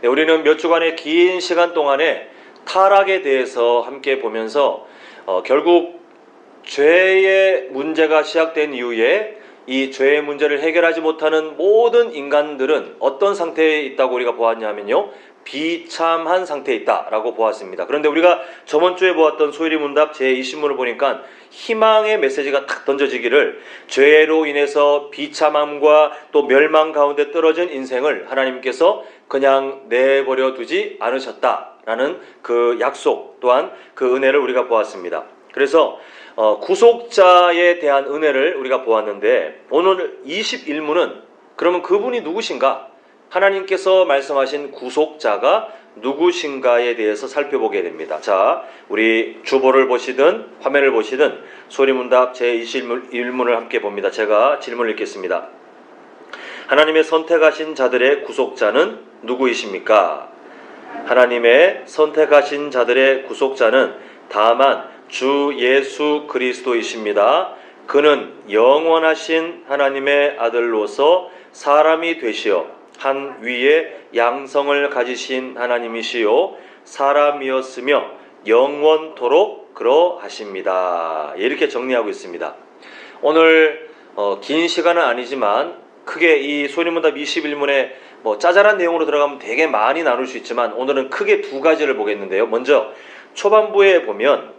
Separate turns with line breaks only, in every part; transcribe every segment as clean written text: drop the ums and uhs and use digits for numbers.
네, 우리는 몇 주간의 긴 시간 동안에 타락에 대해서 함께 보면서 결국 죄의 문제가 시작된 이후에 이 죄의 문제를 해결하지 못하는 모든 인간들은 어떤 상태에 있다고 우리가 보았냐면요, 비참한 상태에 있다라고 보았습니다. 그런데 우리가 저번 주에 보았던 소일이문답 제20문을 보니까 희망의 메시지가 탁 던져지기를, 죄로 인해서 비참함과 또 멸망 가운데 떨어진 인생을 하나님께서 그냥 내버려 두지 않으셨다라는 그 약속, 또한 그 은혜를 우리가 보았습니다. 그래서 구속자에 대한 은혜를 우리가 보았는데, 오늘 21문은 그러면 그분이 누구신가? 하나님께서 말씀하신 구속자가 누구신가에 대해서 살펴보게 됩니다. 자, 우리 주보를 보시든 화면을 보시든 소리문답 제21문을 함께 봅니다. 제가 질문을 읽겠습니다. 하나님의 선택하신 자들의 구속자는 누구이십니까? 하나님의 선택하신 자들의 구속자는 다만 주 예수 그리스도이십니다. 그는 영원하신 하나님의 아들로서 사람이 되시어 한 위의 양성을 가지신 하나님이시요 사람이었으며 영원토록 그러하십니다. 이렇게 정리하고 있습니다. 오늘 긴 시간은 아니지만 크게 이 소리문답 21문에 짜잘한 내용으로 들어가면 되게 많이 나눌 수 있지만, 오늘은 크게 두 가지를 보겠는데요. 먼저 초반부에 보면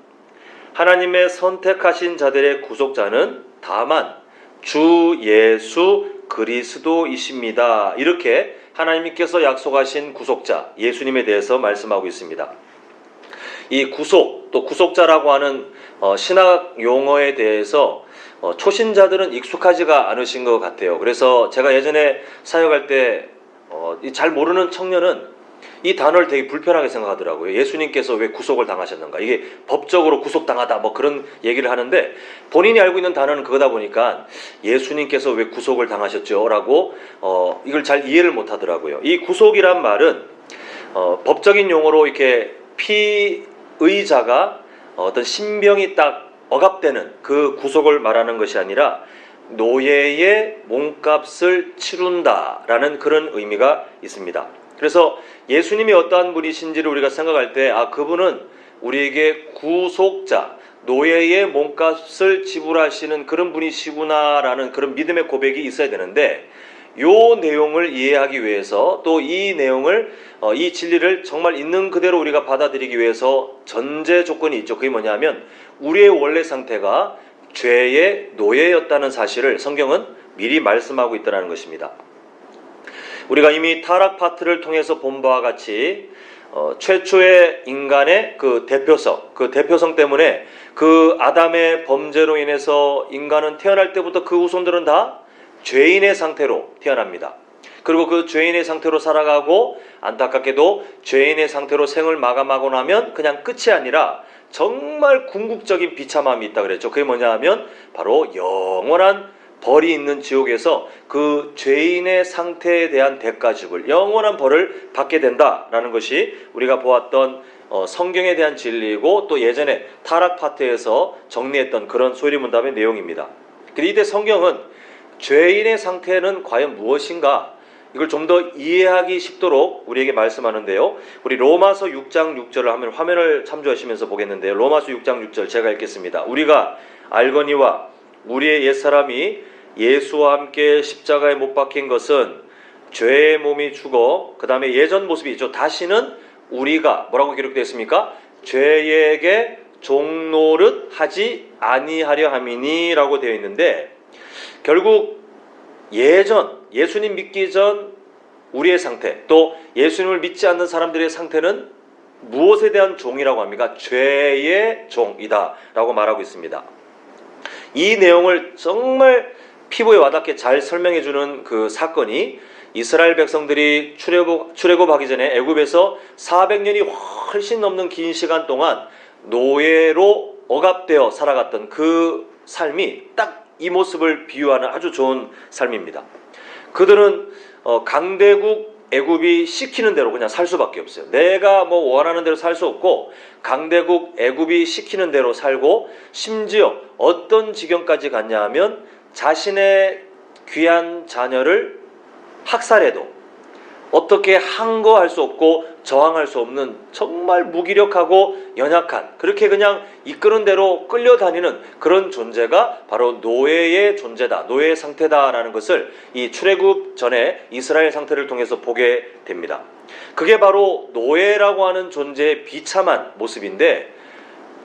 하나님의 선택하신 자들의 구속자는 다만 주 예수 그리스도이십니다. 이렇게 하나님께서 약속하신 구속자 예수님에 대해서 말씀하고 있습니다. 이 구속, 또 구속자라고 하는 신학 용어에 대해서 초신자들은 익숙하지가 않으신 것 같아요. 그래서 제가 예전에 사역할 때 잘 모르는 청년은 이 단어를 되게 불편하게 생각하더라고요. 예수님께서 왜 구속을 당하셨는가? 이게 법적으로 구속당하다 그런 얘기를 하는데, 본인이 알고 있는 단어는 그거다 보니까 예수님께서 왜 구속을 당하셨죠? 라고 이걸 잘 이해를 못 하더라고요. 이 구속이란 말은 법적인 용어로 이렇게 피의자가 어떤 신병이 딱 억압되는 그 구속을 말하는 것이 아니라 노예의 몸값을 치룬다라는 그런 의미가 있습니다. 그래서 예수님이 어떠한 분이신지를 우리가 생각할 때, 그분은 우리에게 구속자, 노예의 몸값을 지불하시는 그런 분이시구나라는 그런 믿음의 고백이 있어야 되는데, 요 내용을 이해하기 위해서, 또 이 내용을 이 진리를 정말 있는 그대로 우리가 받아들이기 위해서 전제 조건이 있죠. 그게 뭐냐면 우리의 원래 상태가 죄의 노예였다는 사실을 성경은 미리 말씀하고 있다는 것입니다. 우리가 이미 타락 파트를 통해서 본 바와 같이 최초의 인간의 그 대표성 때문에 그 아담의 범죄로 인해서 인간은 태어날 때부터 그 후손들은 다 죄인의 상태로 태어납니다. 그리고 그 죄인의 상태로 살아가고, 안타깝게도 죄인의 상태로 생을 마감하고 나면 그냥 끝이 아니라 정말 궁극적인 비참함이 있다 그랬죠. 그게 뭐냐 하면 바로 영원한 벌이 있는 지옥에서 그 죄인의 상태에 대한 대가지불, 영원한 벌을 받게 된다라는 것이 우리가 보았던 성경에 대한 진리이고, 또 예전에 타락 파트에서 정리했던 그런 소리문답의 내용입니다. 근데 이때 성경은 죄인의 상태는 과연 무엇인가, 이걸 좀 더 이해하기 쉽도록 우리에게 말씀하는데요. 우리 로마서 6장 6절을 하면 화면을 참조하시면서 보겠는데요. 로마서 6장 6절 제가 읽겠습니다. 우리가 알거니와 우리의 옛사람이 예수와 함께 십자가에 못 박힌 것은 죄의 몸이 죽어, 그 다음에 예전 모습이 있죠. 다시는 우리가 뭐라고 기록되어 있습니까? 죄에게 종노릇 하지 아니하려 함이니 라고 되어 있는데, 결국 예수님 믿기 전 우리의 상태, 또 예수님을 믿지 않는 사람들의 상태는 무엇에 대한 종이라고 합니까? 죄의 종이다 라고 말하고 있습니다. 이 내용을 정말 피부에 와닿게 잘 설명해 주는 그 사건이, 이스라엘 백성들이 출애굽하기 전에 애굽에서 400년이 훨씬 넘는 긴 시간 동안 노예로 억압되어 살아갔던 그 삶이 딱 이 모습을 비유하는 아주 좋은 삶입니다. 그들은 강대국 애굽이 시키는 대로 그냥 살 수밖에 없어요. 내가 원하는 대로 살 수 없고, 강대국 애굽이 시키는 대로 살고, 심지어 어떤 지경까지 갔냐 하면 자신의 귀한 자녀를 학살해도 어떻게 항거할 수 없고 저항할 수 없는 정말 무기력하고 연약한, 그렇게 그냥 이끄는 대로 끌려다니는 그런 존재가 바로 노예의 존재다, 노예의 상태다라는 것을 이 출애굽 전에 이스라엘 상태를 통해서 보게 됩니다. 그게 바로 노예라고 하는 존재의 비참한 모습인데,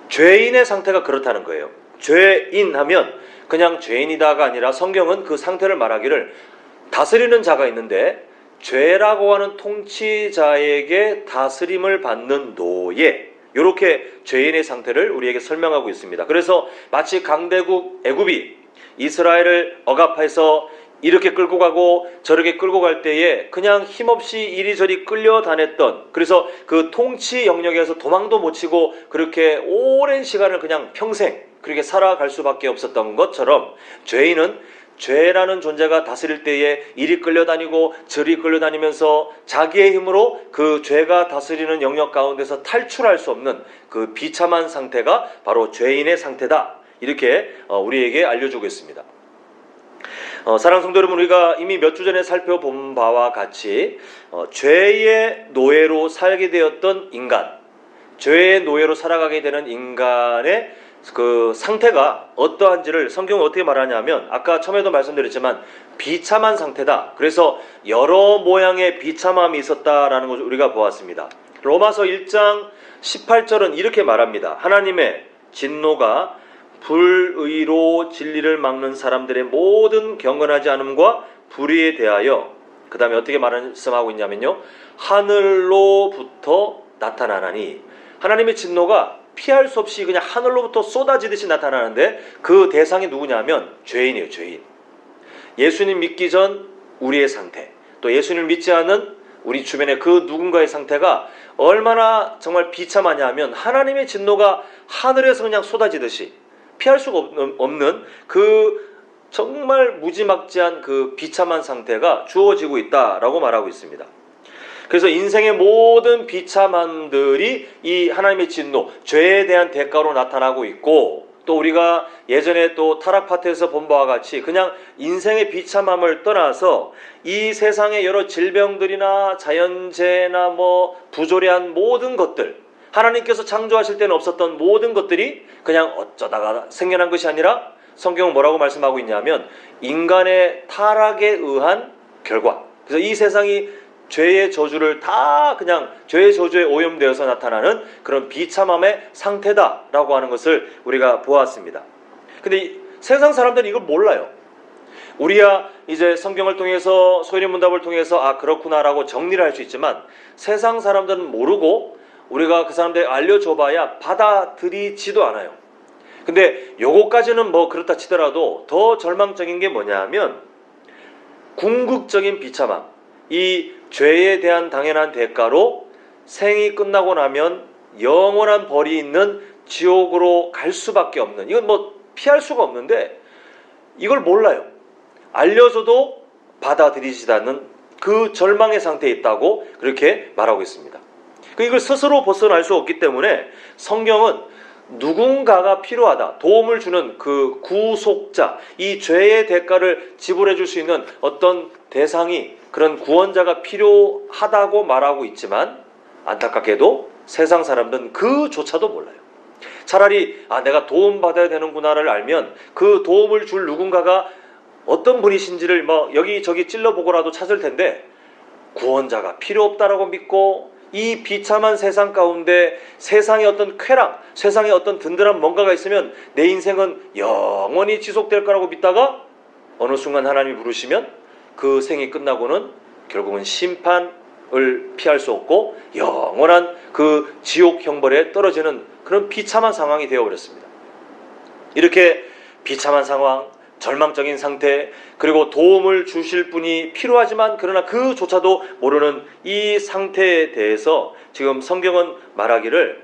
죄인의 상태가 그렇다는 거예요. 죄인 하면 그냥 죄인이다가 아니라 성경은 그 상태를 말하기를 다스리는 자가 있는데, 죄라고 하는 통치자에게 다스림을 받는 노예, 이렇게 죄인의 상태를 우리에게 설명하고 있습니다. 그래서 마치 강대국 애굽이 이스라엘을 억압해서 이렇게 끌고 가고 저렇게 끌고 갈 때에 그냥 힘없이 이리저리 끌려다녔던, 그래서 그 통치 영역에서 도망도 못 치고 그렇게 오랜 시간을 그냥 평생 그렇게 살아갈 수밖에 없었던 것처럼, 죄인은 죄라는 존재가 다스릴 때에 이리 끌려다니고 저리 끌려다니면서 자기의 힘으로 그 죄가 다스리는 영역 가운데서 탈출할 수 없는 그 비참한 상태가 바로 죄인의 상태다, 이렇게 우리에게 알려주고 있습니다. 사랑하는 성도 여러분, 우리가 이미 몇 주 전에 살펴본 바와 같이 죄의 노예로 살게 되었던 인간, 죄의 노예로 살아가게 되는 인간의 그 상태가 어떠한지를 성경은 어떻게 말하냐면, 아까 처음에도 말씀드렸지만 비참한 상태다. 그래서 여러 모양의 비참함이 있었다라는 것을 우리가 보았습니다. 로마서 1장 18절은 이렇게 말합니다. 하나님의 진노가 불의로 진리를 막는 사람들의 모든 경건하지 않음과 불의에 대하여, 그 다음에 어떻게 말씀하고 있냐면요, 하늘로부터 나타나나니, 하나님의 진노가 피할 수 없이 그냥 하늘로부터 쏟아지듯이 나타나는데, 그 대상이 누구냐면 죄인이에요. 죄인. 예수님 믿기 전 우리의 상태, 또 예수님을 믿지 않은 우리 주변의 그 누군가의 상태가 얼마나 정말 비참하냐 하면, 하나님의 진노가 하늘에서 그냥 쏟아지듯이 피할 수가 없는 그 정말 무지막지한 그 비참한 상태가 주어지고 있다라고 말하고 있습니다. 그래서 인생의 모든 비참함들이 이 하나님의 진노, 죄에 대한 대가로 나타나고 있고, 또 우리가 예전에 또 타락 파트에서 본 바와 같이 그냥 인생의 비참함을 떠나서 이 세상의 여러 질병들이나 자연재해나 부조리한 모든 것들, 하나님께서 창조하실 때는 없었던 모든 것들이 그냥 어쩌다가 생겨난 것이 아니라, 성경은 뭐라고 말씀하고 있냐면 인간의 타락에 의한 결과. 그래서 이 세상이 죄의 저주를 다 그냥 죄의 저주에 오염되어서 나타나는 그런 비참함의 상태다라고 하는 것을 우리가 보았습니다. 근데 세상 사람들은 이걸 몰라요. 우리야 이제 성경을 통해서, 소인의 문답을 통해서 아 그렇구나라고 정리를 할 수 있지만, 세상 사람들은 모르고 우리가 그 사람들 알려줘봐야 받아들이지도 않아요. 근데 요거까지는 그렇다 치더라도 더 절망적인 게 뭐냐 하면, 궁극적인 비참함, 이 죄에 대한 당연한 대가로 생이 끝나고 나면 영원한 벌이 있는 지옥으로 갈 수밖에 없는, 이건 피할 수가 없는데 이걸 몰라요. 알려줘도 받아들이지 않는 그 절망의 상태에 있다고 그렇게 말하고 있습니다. 이걸 스스로 벗어날 수 없기 때문에 성경은 누군가가 필요하다, 도움을 주는 그 구속자, 이 죄의 대가를 지불해 줄 수 있는 어떤 대상이, 그런 구원자가 필요하다고 말하고 있지만, 안타깝게도 세상 사람들은 그조차도 몰라요. 차라리 내가 도움받아야 되는구나를 알면 그 도움을 줄 누군가가 어떤 분이신지를 여기저기 찔러보고라도 찾을 텐데, 구원자가 필요 없다라고 믿고 이 비참한 세상 가운데 세상의 어떤 쾌락, 세상의 어떤 든든한 뭔가가 있으면 내 인생은 영원히 지속될 거라고 믿다가 어느 순간 하나님이 부르시면 그 생이 끝나고는 결국은 심판을 피할 수 없고 영원한 그 지옥 형벌에 떨어지는 그런 비참한 상황이 되어버렸습니다. 이렇게 비참한 상황, 절망적인 상태, 그리고 도움을 주실 분이 필요하지만 그러나 그조차도 모르는 이 상태에 대해서 지금 성경은 말하기를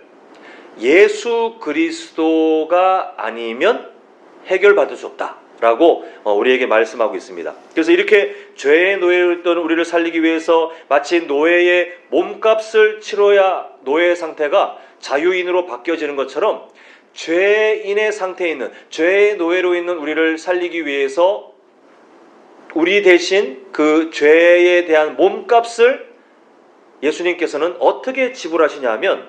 예수 그리스도가 아니면 해결받을 수 없다 라고 우리에게 말씀하고 있습니다. 그래서 이렇게 죄의 노예로 있던 우리를 살리기 위해서 마치 노예의 몸값을 치러야 노예의 상태가 자유인으로 바뀌어지는 것처럼, 죄인의 상태에 있는, 죄의 노예로 있는 우리를 살리기 위해서 우리 대신 그 죄에 대한 몸값을 예수님께서는 어떻게 지불하시냐 하면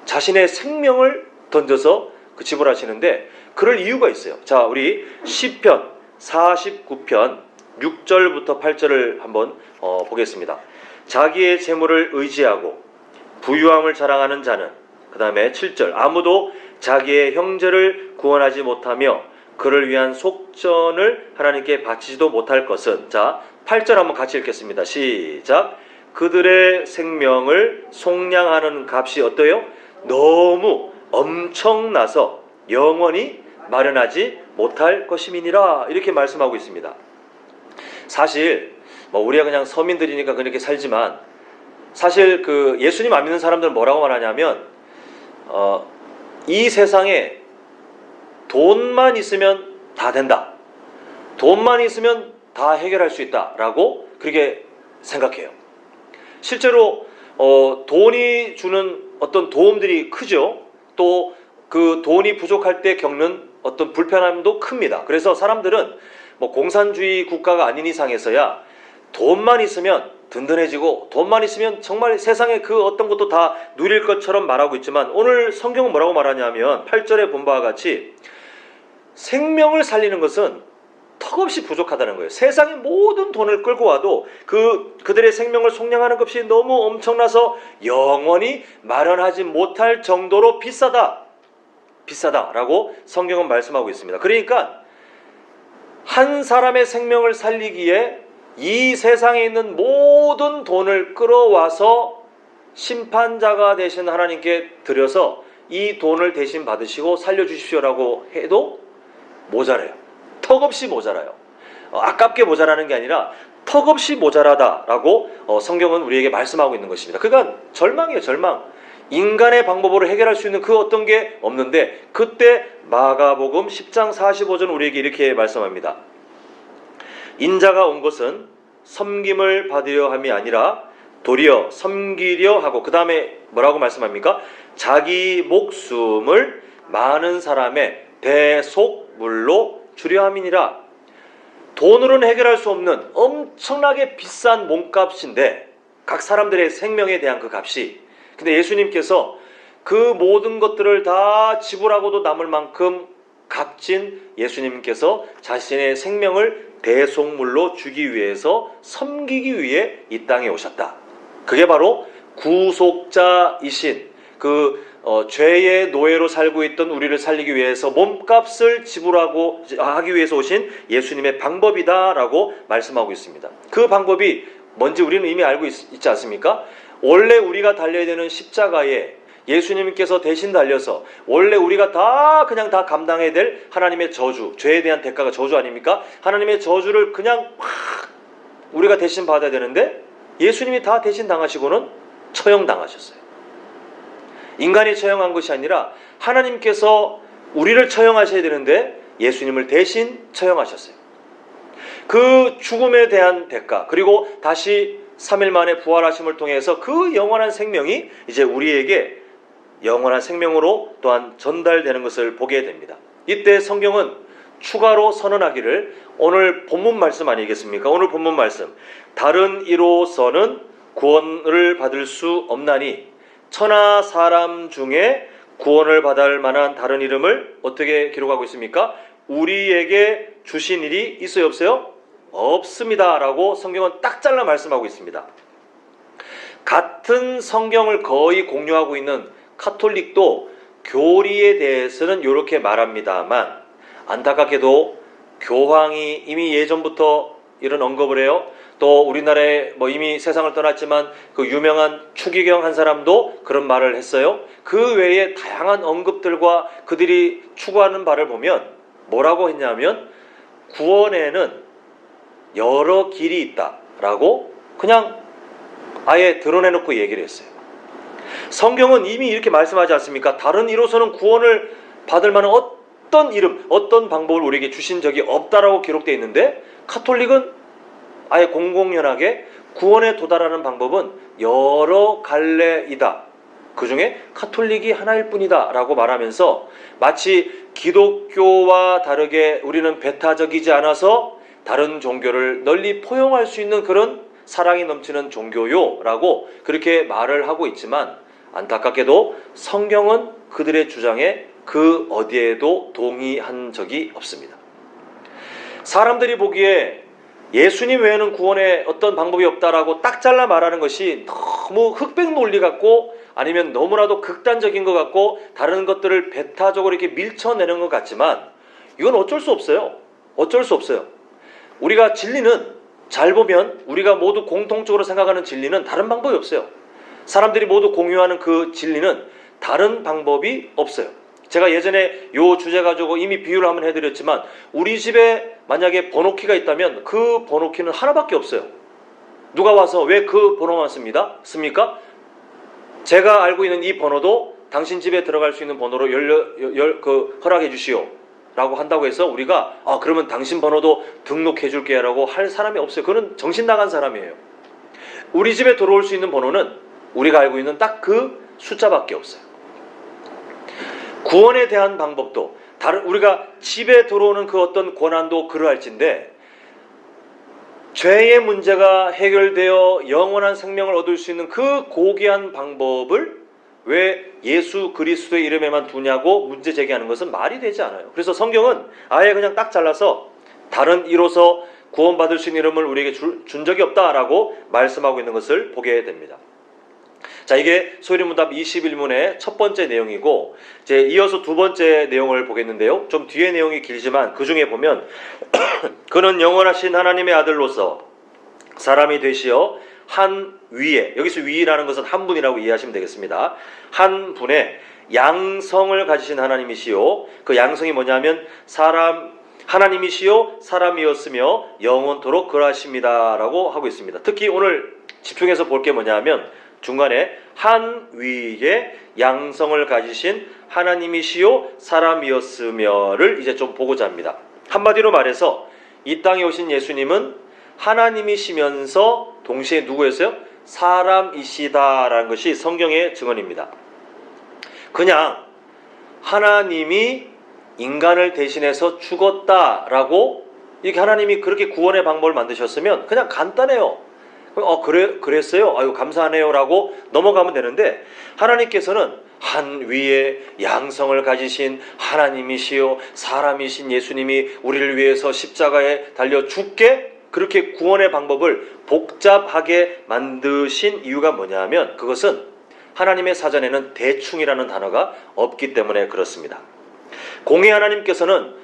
자신의 생명을 던져서 그 지불하시는데 그럴 이유가 있어요. 자, 우리 시편 49편 6절부터 8절을 한번 보겠습니다. 자기의 재물을 의지하고 부유함을 자랑하는 자는, 그 다음에 7절, 아무도 자기의 형제를 구원하지 못하며 그를 위한 속전을 하나님께 바치지도 못할 것은, 자 8절 한번 같이 읽겠습니다. 시작. 그들의 생명을 속량하는 값이 어때요? 너무 엄청나서 영원히 마련하지 못할 것임이니라, 이렇게 말씀하고 있습니다. 사실 우리가 그냥 서민들이니까 그렇게 살지만, 사실 그 예수님 안 믿는 사람들은 뭐라고 말하냐면 이 세상에 돈만 있으면 다 된다, 돈만 있으면 다 해결할 수 있다라고 그렇게 생각해요. 실제로 돈이 주는 어떤 도움들이 크죠. 또 그 돈이 부족할 때 겪는 어떤 불편함도 큽니다. 그래서 사람들은 공산주의 국가가 아닌 이상에서야 돈만 있으면 든든해지고 돈만 있으면 정말 세상에 그 어떤 것도 다 누릴 것처럼 말하고 있지만, 오늘 성경은 뭐라고 말하냐면 8절에 본 바와 같이 생명을 살리는 것은 턱없이 부족하다는 거예요. 세상의 모든 돈을 끌고 와도 그들의 생명을 속량하는 것이 너무 엄청나서 영원히 마련하지 못할 정도로 비싸다라고 성경은 말씀하고 있습니다. 그러니까 한 사람의 생명을 살리기에 이 세상에 있는 모든 돈을 끌어와서 심판자가 되신 하나님께 드려서 이 돈을 대신 받으시고 살려주십시오라고 해도 모자라요. 턱없이 모자라요. 아깝게 모자라는 게 아니라 턱없이 모자라다라고 성경은 우리에게 말씀하고 있는 것입니다. 그건 절망이에요. 절망. 인간의 방법으로 해결할 수 있는 그 어떤 게 없는데, 그때 마가복음 10장 45절 우리에게 이렇게 말씀합니다. 인자가 온 것은 섬김을 받으려 함이 아니라 도리어 섬기려 하고, 그 다음에 뭐라고 말씀합니까? 자기 목숨을 많은 사람의 대속물로 주려 함이니라. 돈으로는 해결할 수 없는 엄청나게 비싼 몸값인데, 각 사람들의 생명에 대한 그 값이, 근데 예수님께서 그 모든 것들을 다 지불하고도 남을 만큼 값진 예수님께서 자신의 생명을 대속물로 주기 위해서, 섬기기 위해 이 땅에 오셨다. 그게 바로 구속자이신 죄의 노예로 살고 있던 우리를 살리기 위해서 몸값을 지불하고 하기 위해서 오신 예수님의 방법이다라고 말씀하고 있습니다. 그 방법이 뭔지 우리는 이미 알고 있지 않습니까? 원래 우리가 달려야 되는 십자가에 예수님께서 대신 달려서 원래 우리가 다 감당해야 될 하나님의 저주, 죄에 대한 대가가 저주 아닙니까? 하나님의 저주를 그냥 우리가 대신 받아야 되는데 예수님이 다 대신 당하시고는 처형당하셨어요. 인간이 처형한 것이 아니라 하나님께서 우리를 처형하셔야 되는데 예수님을 대신 처형하셨어요. 그 죽음에 대한 대가, 그리고 다시 3일 만에 부활하심을 통해서 그 영원한 생명이 이제 우리에게 영원한 생명으로 또한 전달되는 것을 보게 됩니다. 이때 성경은 추가로 선언하기를, 오늘 본문 말씀 아니겠습니까? 오늘 본문 말씀, 다른 이로서는 구원을 받을 수 없나니 천하 사람 중에 구원을 받을 만한 다른 이름을 어떻게 기록하고 있습니까? 우리에게 주신 일이 있어요, 없어요? 없습니다 라고 성경은 딱 잘라 말씀하고 있습니다. 같은 성경을 거의 공유하고 있는 카톨릭도 교리에 대해서는 이렇게 말합니다만, 안타깝게도 교황이 이미 예전부터 이런 언급을 해요. 또 우리나라에 이미 세상을 떠났지만 그 유명한 추기경 한 사람도 그런 말을 했어요. 그 외에 다양한 언급들과 그들이 추구하는 바를 보면 뭐라고 했냐면, 구원에는 여러 길이 있다라고 그냥 아예 드러내놓고 얘기를 했어요. 성경은 이미 이렇게 말씀하지 않습니까? 다른 이로서는 구원을 받을 만한 어떤 이름, 어떤 방법을 우리에게 주신 적이 없다라고 기록되어 있는데, 카톨릭은 아예 공공연하게 구원에 도달하는 방법은 여러 갈래이다, 그 중에 카톨릭이 하나일 뿐이다 라고 말하면서, 마치 기독교와 다르게 우리는 배타적이지 않아서 다른 종교를 널리 포용할 수 있는 그런 사랑이 넘치는 종교요라고 그렇게 말을 하고 있지만 안타깝게도 성경은 그들의 주장에 그 어디에도 동의한 적이 없습니다. 사람들이 보기에 예수님 외에는 구원의 어떤 방법이 없다라고 딱 잘라 말하는 것이 너무 흑백 논리 같고 아니면 너무나도 극단적인 것 같고 다른 것들을 배타적으로 이렇게 밀쳐내는 것 같지만 이건 어쩔 수 없어요. 어쩔 수 없어요. 우리가 진리는 잘 보면 우리가 모두 공통적으로 생각하는 진리는 다른 방법이 없어요. 사람들이 모두 공유하는 그 진리는 다른 방법이 없어요. 제가 예전에 이 주제 가지고 이미 비유를 한번 해드렸지만 우리 집에 만약에 번호키가 있다면 그 번호키는 하나밖에 없어요. 누가 와서 왜 그 번호만 씁니까? 제가 알고 있는 이 번호도 당신 집에 들어갈 수 있는 번호로 허락해 주시오 라고 한다고 해서 우리가 그러면 당신 번호도 등록해 줄게 라고 할 사람이 없어요. 그건 정신 나간 사람이에요. 우리 집에 들어올 수 있는 번호는 우리가 알고 있는 딱 그 숫자밖에 없어요. 구원에 대한 방법도 우리가 집에 들어오는 그 어떤 권한도 그러할진데 죄의 문제가 해결되어 영원한 생명을 얻을 수 있는 그 고귀한 방법을 왜 예수 그리스도의 이름에만 두냐고 문제 제기하는 것은 말이 되지 않아요. 그래서 성경은 아예 그냥 딱 잘라서 다른 이로서 구원받을 수 있는 이름을 우리에게 준 적이 없다라고 말씀하고 있는 것을 보게 됩니다. 자, 이게 소리문답 21문의 첫 번째 내용이고 이제 이어서 두 번째 내용을 보겠는데요. 좀 뒤에 내용이 길지만 그 중에 보면 그는 영원하신 하나님의 아들로서 사람이 되시어 한 위에, 여기서 위라는 것은 한 분이라고 이해하시면 되겠습니다. 한 분의 양성을 가지신 하나님이시요. 그 양성이 뭐냐면 하나님이시요 사람이었으며 영원토록 그러하십니다 라고 하고 있습니다. 특히 오늘 집중해서 볼 게 뭐냐면 중간에 한 위에 양성을 가지신 하나님이시요 사람이었으며를 이제 좀 보고자 합니다. 한마디로 말해서 이 땅에 오신 예수님은 하나님이시면서 동시에 누구였어요? 사람이시다라는 것이 성경의 증언입니다. 그냥 하나님이 인간을 대신해서 죽었다라고 이렇게 하나님이 그렇게 구원의 방법을 만드셨으면 그냥 간단해요. 그랬어요? 아유 감사하네요 라고 넘어가면 되는데 하나님께서는 한 위에 양성을 가지신 하나님이시요 사람이신 예수님이 우리를 위해서 십자가에 달려 죽게 그렇게 구원의 방법을 복잡하게 만드신 이유가 뭐냐 하면 그것은 하나님의 사전에는 대충이라는 단어가 없기 때문에 그렇습니다. 공의 하나님께서는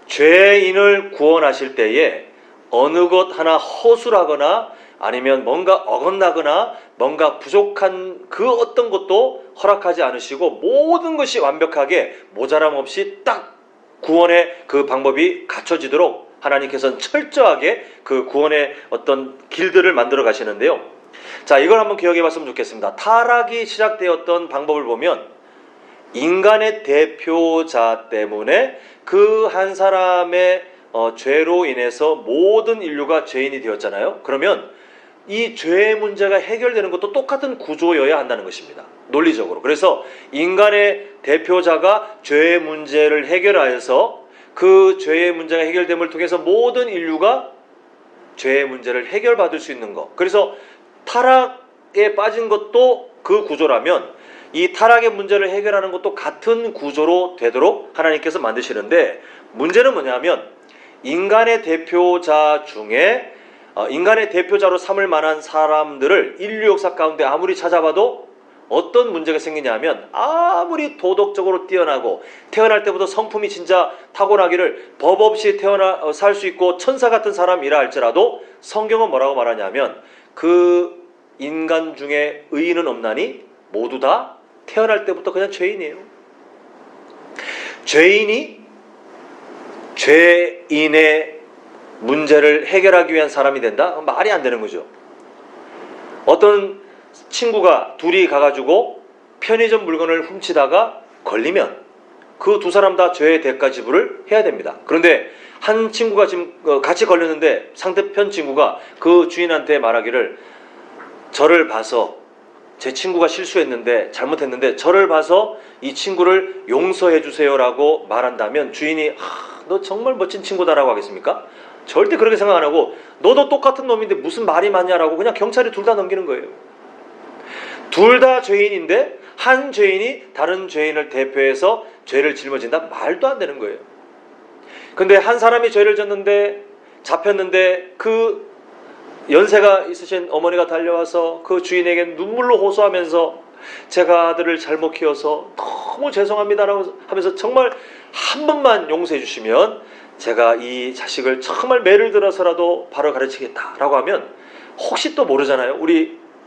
죄인을 구원하실 때에 어느 것 하나 허술하거나 아니면 뭔가 어긋나거나 뭔가 부족한 그 어떤 것도 허락하지 않으시고 모든 것이 완벽하게 모자람 없이 딱 구원의 그 방법이 갖춰지도록 하나님께서는 철저하게 그 구원의 어떤 길들을 만들어 가시는데요. 자, 이걸 한번 기억해 봤으면 좋겠습니다. 타락이 시작되었던 방법을 보면 인간의 대표자 때문에 그 한 사람의 죄로 인해서 모든 인류가 죄인이 되었잖아요. 그러면 이 죄의 문제가 해결되는 것도 똑같은 구조여야 한다는 것입니다. 논리적으로. 그래서 인간의 대표자가 죄의 문제를 해결하여서 그 죄의 문제가 해결됨을 통해서 모든 인류가 죄의 문제를 해결받을 수 있는 것. 그래서 타락에 빠진 것도 그 구조라면 이 타락의 문제를 해결하는 것도 같은 구조로 되도록 하나님께서 만드시는데 문제는 뭐냐면 인간의 대표자 중에 인간의 대표자로 삼을 만한 사람들을 인류 역사 가운데 아무리 찾아봐도 어떤 문제가 생기냐 하면 아무리 도덕적으로 뛰어나고 태어날 때부터 성품이 진짜 타고나기를 법 없이 살 수 있고 천사 같은 사람이라 할지라도 성경은 뭐라고 말하냐면 그 인간 중에 의인은 없나니 모두 다 태어날 때부터 그냥 죄인이에요. 죄인이 죄인의 문제를 해결하기 위한 사람이 된다? 말이 안 되는 거죠. 어떤 친구가 둘이 가가지고 편의점 물건을 훔치다가 걸리면 그 두 사람 다 죄의 대가 지불을 해야 됩니다. 그런데 한 친구가 지금 같이 걸렸는데 상대편 친구가 그 주인한테 말하기를 저를 봐서 제 친구가 실수했는데 잘못했는데 저를 봐서 이 친구를 용서해 주세요라고 말한다면 주인이 너 정말 멋진 친구다라고 하겠습니까? 절대 그렇게 생각 안 하고 너도 똑같은 놈인데 무슨 말이 많냐라고 그냥 경찰에 둘 다 넘기는 거예요. 둘 다 죄인인데 한 죄인이 다른 죄인을 대표해서 죄를 짊어진다? 말도 안 되는 거예요. 근데 한 사람이 죄를 졌는데 잡혔는데 그 연세가 있으신 어머니가 달려와서 그 주인에게 눈물로 호소하면서 제가 아들을 잘못 키워서 너무 죄송합니다라고 하면서 정말 한 번만 용서해 주시면 제가 이 자식을 정말 매를 들어서라도 바로 가르치겠다라고 하면 혹시 또 모르잖아요.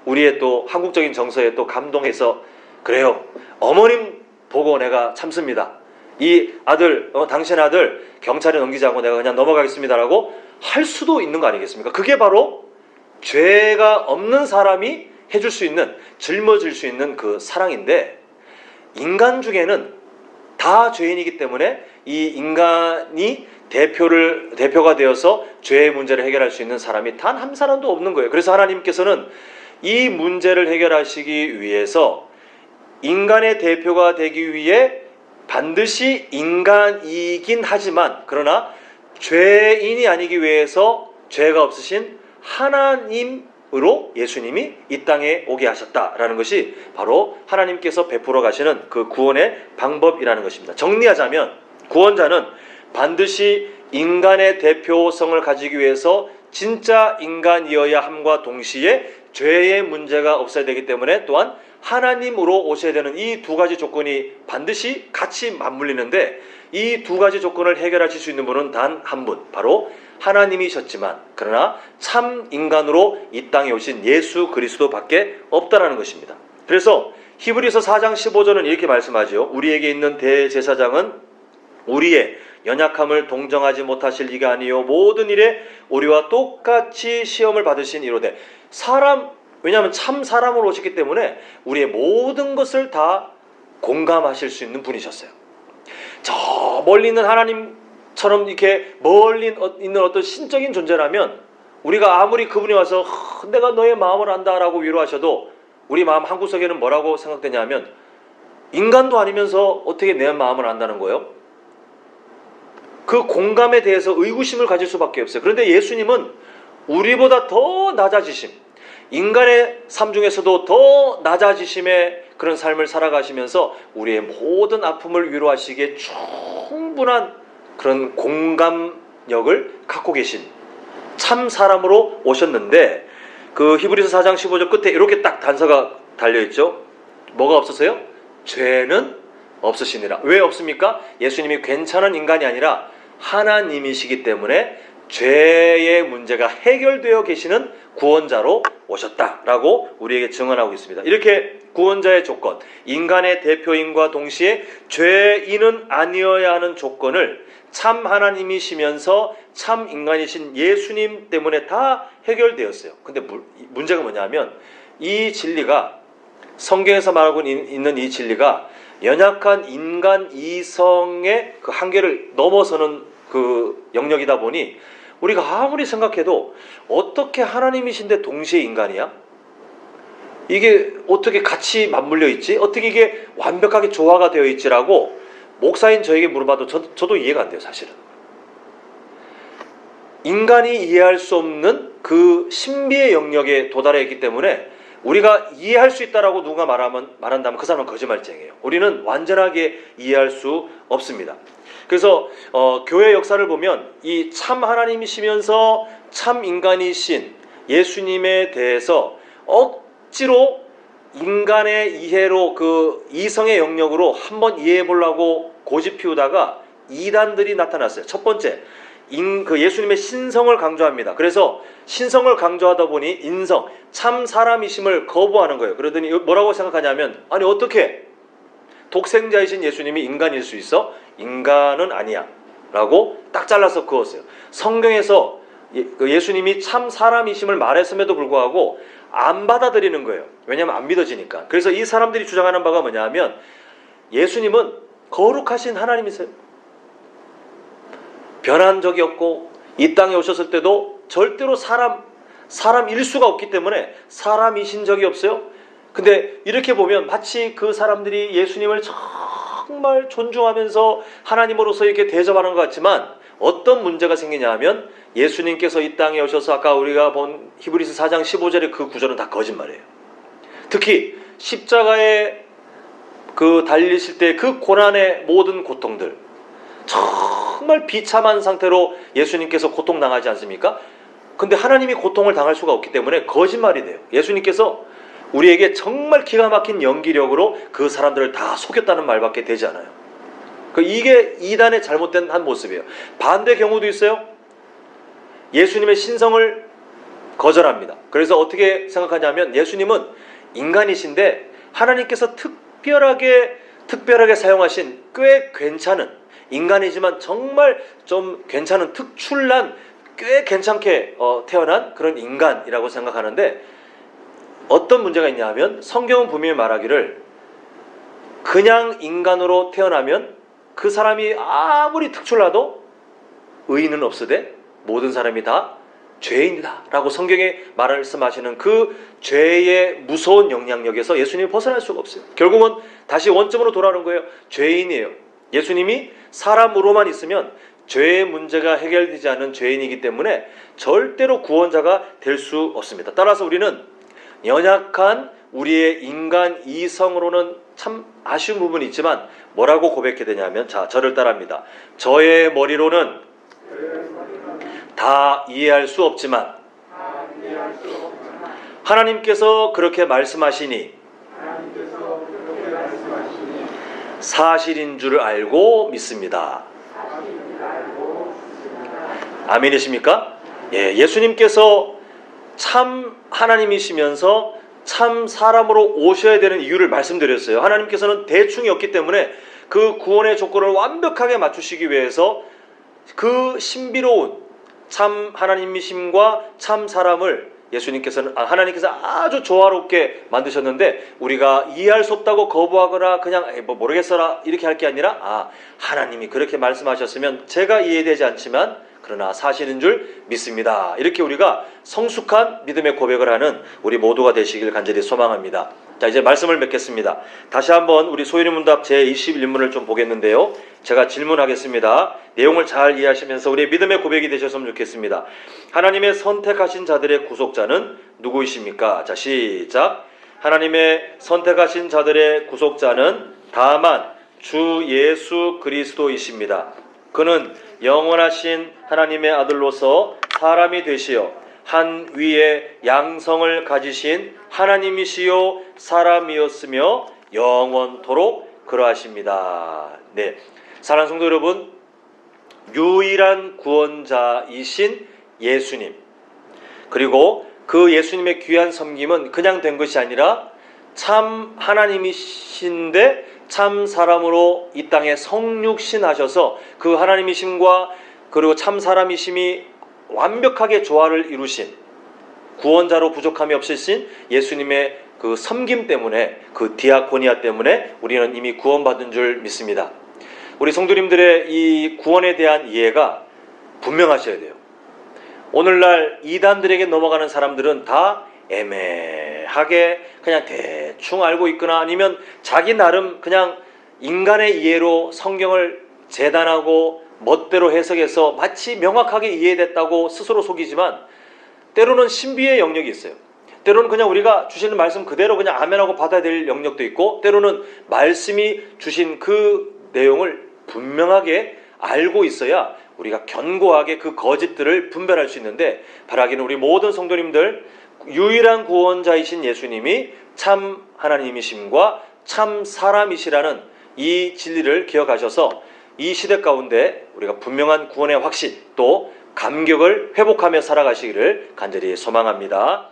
우리의 또 한국적인 정서에 또 감동해서 그래요. 어머님 보고 내가 참습니다. 이 아들, 당신 아들 경찰에 넘기지 않고 내가 그냥 넘어가겠습니다라고 할 수도 있는 거 아니겠습니까? 그게 바로 죄가 없는 사람이 해줄 수 있는, 짊어질 수 있는 그 사랑인데, 인간 중에는 다 죄인이기 때문에 이 인간이 대표가 되어서 죄의 문제를 해결할 수 있는 사람이 단 한 사람도 없는 거예요. 그래서 하나님께서는 이 문제를 해결하시기 위해서 인간의 대표가 되기 위해 반드시 인간이긴 하지만 그러나 죄인이 아니기 위해서 죄가 없으신 하나님으로 예수님이 이 땅에 오게 하셨다라는 것이 바로 하나님께서 베풀어 가시는 그 구원의 방법이라는 것입니다. 정리하자면 구원자는 반드시 인간의 대표성을 가지기 위해서 진짜 인간이어야 함과 동시에 죄의 문제가 없어야 되기 때문에 또한 하나님으로 오셔야 되는 이 두 가지 조건이 반드시 같이 맞물리는데 이 두 가지 조건을 해결하실 수 있는 분은 단 한 분, 바로 하나님이셨지만 그러나 참 인간으로 이 땅에 오신 예수 그리스도밖에 없다라는 것입니다. 그래서 히브리서 4장 15절은 이렇게 말씀하죠. 우리에게 있는 대제사장은 우리의 연약함을 동정하지 못하실 이가 아니요 모든 일에 우리와 똑같이 시험을 받으신 이로되 왜냐하면 참 사람으로 오셨기 때문에 우리의 모든 것을 다 공감하실 수 있는 분이셨어요. 저 멀리 있는 하나님처럼 이렇게 멀리 있는 어떤 신적인 존재라면 우리가 아무리 그분이 와서 내가 너의 마음을 안다라고 위로하셔도 우리 마음 한구석에는 뭐라고 생각되냐면 인간도 아니면서 어떻게 내 마음을 안다는 거예요? 그 공감에 대해서 의구심을 가질 수밖에 없어요. 그런데 예수님은 우리보다 더 낮아지심, 인간의 삶 중에서도 더 낮아지심의 그런 삶을 살아가시면서 우리의 모든 아픔을 위로하시기에 충분한 그런 공감력을 갖고 계신 참 사람으로 오셨는데 그 히브리서 4장 15절 끝에 이렇게 딱 단서가 달려있죠. 뭐가 없었어요? 죄는 없으시니라. 왜 없습니까? 예수님이 괜찮은 인간이 아니라 하나님이시기 때문에 죄의 문제가 해결되어 계시는 구원자로 오셨다라고 우리에게 증언하고 있습니다. 이렇게 구원자의 조건, 인간의 대표인과 동시에 죄인은 아니어야 하는 조건을 참 하나님이시면서 참 인간이신 예수님 때문에 다 해결되었어요. 근데 문제가 뭐냐면 이 진리가 성경에서 말하고 있는 이 진리가 연약한 인간 이성의 그 한계를 넘어서는 그 영역이다 보니 우리가 아무리 생각해도 어떻게 하나님이신데 동시에 인간이야? 이게 어떻게 같이 맞물려 있지? 어떻게 이게 완벽하게 조화가 되어 있지라고 목사인 저에게 물어봐도 저도 이해가 안 돼요, 사실은. 인간이 이해할 수 없는 그 신비의 영역에 도달해 있기 때문에 우리가 이해할 수 있다라고 누가 말한다면 그 사람은 거짓말쟁이에요. 우리는 완전하게 이해할 수 없습니다. 그래서 교회 역사를 보면 이 참 하나님이시면서 참 인간이신 예수님에 대해서 억지로 인간의 이해로 그 이성의 영역으로 한번 이해해 보려고 고집 피우다가 이단들이 나타났어요. 첫 번째, 그 예수님의 신성을 강조합니다. 그래서 신성을 강조하다 보니 인성, 참 사람이심을 거부하는 거예요. 그러더니 뭐라고 생각하냐면 아니 어떻게 독생자이신 예수님이 인간일 수 있어? 인간은 아니야 라고 딱 잘라서 그었어요. 성경에서 예수님이 참 사람이심을 말했음에도 불구하고 안 받아들이는 거예요. 왜냐하면 안 믿어지니까. 그래서 이 사람들이 주장하는 바가 뭐냐면 예수님은 거룩하신 하나님이세요. 변한 적이 없고 이 땅에 오셨을 때도 절대로 사람일 수가 없기 때문에 사람이신 적이 없어요. 근데 이렇게 보면 마치 그 사람들이 예수님을 정말 존중하면서 하나님으로서 이렇게 대접하는 것 같지만 어떤 문제가 생기냐 하면 예수님께서 이 땅에 오셔서 아까 우리가 본 히브리서 4장 15절의 그 구절은 다 거짓말이에요. 특히 십자가에 그 달리실 때 그 고난의 모든 고통들, 정말 비참한 상태로 예수님께서 고통당하지 않습니까? 근데 하나님이 고통을 당할 수가 없기 때문에 거짓말이 돼요. 예수님께서 우리에게 정말 기가 막힌 연기력으로 그 사람들을 다 속였다는 말밖에 되지 않아요. 이게 이단의 잘못된 한 모습이에요. 반대 경우도 있어요. 예수님의 신성을 거절합니다. 그래서 어떻게 생각하냐면 예수님은 인간이신데 하나님께서 특별하게 사용하신 꽤 괜찮은, 인간이지만 정말 좀 괜찮은 특출난, 꽤 괜찮게 태어난 그런 인간이라고 생각하는데, 어떤 문제가 있냐 하면 성경은 분명히 말하기를 그냥 인간으로 태어나면 그 사람이 아무리 특출나도 의인은 없으되 모든 사람이 다 죄인이다 라고 성경에 말씀하시는 그 죄의 무서운 영향력에서 예수님이 벗어날 수가 없어요. 결국은 다시 원점으로 돌아오는 거예요. 죄인이에요. 예수님이 사람으로만 있으면 죄의 문제가 해결되지 않은 죄인이기 때문에 절대로 구원자가 될 수 없습니다. 따라서 우리는 연약한 우리의 인간 이성으로는 참 아쉬운 부분이 있지만 뭐라고 고백해야 되냐면, 자, 저를 따라합니다. 저의 머리로는 다 이해할 수 없지만 하나님께서 그렇게 말씀하시니 사실인 줄 알고 믿습니다. 아멘이십니까? 예, 예수님께서 참 하나님이시면서 참 사람으로 오셔야 되는 이유를 말씀드렸어요. 하나님께서는 대충이었기 때문에 그 구원의 조건을 완벽하게 맞추시기 위해서 그 신비로운 참 하나님이심과 참 사람을 하나님께서 아주 조화롭게 만드셨는데, 우리가 이해할 수 없다고 거부하거나 그냥 모르겠어라 이렇게 할 게 아니라, 하나님이 그렇게 말씀하셨으면 제가 이해되지 않지만 그러나 사실인 줄 믿습니다. 이렇게 우리가 성숙한 믿음의 고백을 하는 우리 모두가 되시길 간절히 소망합니다. 자, 이제 말씀을 맺겠습니다. 다시 한번 우리 소인문답 제21문을 좀 보겠는데요. 제가 질문하겠습니다. 내용을 잘 이해하시면서 우리의 믿음의 고백이 되셨으면 좋겠습니다. 하나님의 선택하신 자들의 구속자는 누구이십니까? 자, 시작. 하나님의 선택하신 자들의 구속자는 다만 주 예수 그리스도이십니다. 그는 영원하신 하나님의 아들로서 사람이 되시어 한 위의 양성을 가지신 하나님이시요 사람이었으며 영원토록 그러하십니다. 네, 사랑하는 성도 여러분, 유일한 구원자이신 예수님, 그리고 그 예수님의 귀한 섬김은 그냥 된 것이 아니라 참 하나님이신데 참 사람으로 이 땅에 성육신하셔서 그 하나님이심과 그리고 참 사람이심이 완벽하게 조화를 이루신, 구원자로 부족함이 없으신 예수님의 그 섬김 때문에, 그 디아코니아 때문에 우리는 이미 구원받은 줄 믿습니다. 우리 성도님들의 이 구원에 대한 이해가 분명하셔야 돼요. 오늘날 이단들에게 넘어가는 사람들은 다 애매하게 그냥 대충 알고 있거나 아니면 자기 나름 그냥 인간의 이해로 성경을 재단하고 멋대로 해석해서 마치 명확하게 이해됐다고 스스로 속이지만, 때로는 신비의 영역이 있어요. 때로는 그냥 우리가 주시는 말씀 그대로 그냥 아멘하고 받아야 될 영역도 있고, 때로는 말씀이 주신 그 내용을 분명하게 알고 있어야 우리가 견고하게 그 거짓들을 분별할 수 있는데, 바라기는 우리 모든 성도님들 유일한 구원자이신 예수님이 참 하나님이심과 참 사람이시라는 이 진리를 기억하셔서 이 시대 가운데 우리가 분명한 구원의 확신 또 감격을 회복하며 살아가시기를 간절히 소망합니다.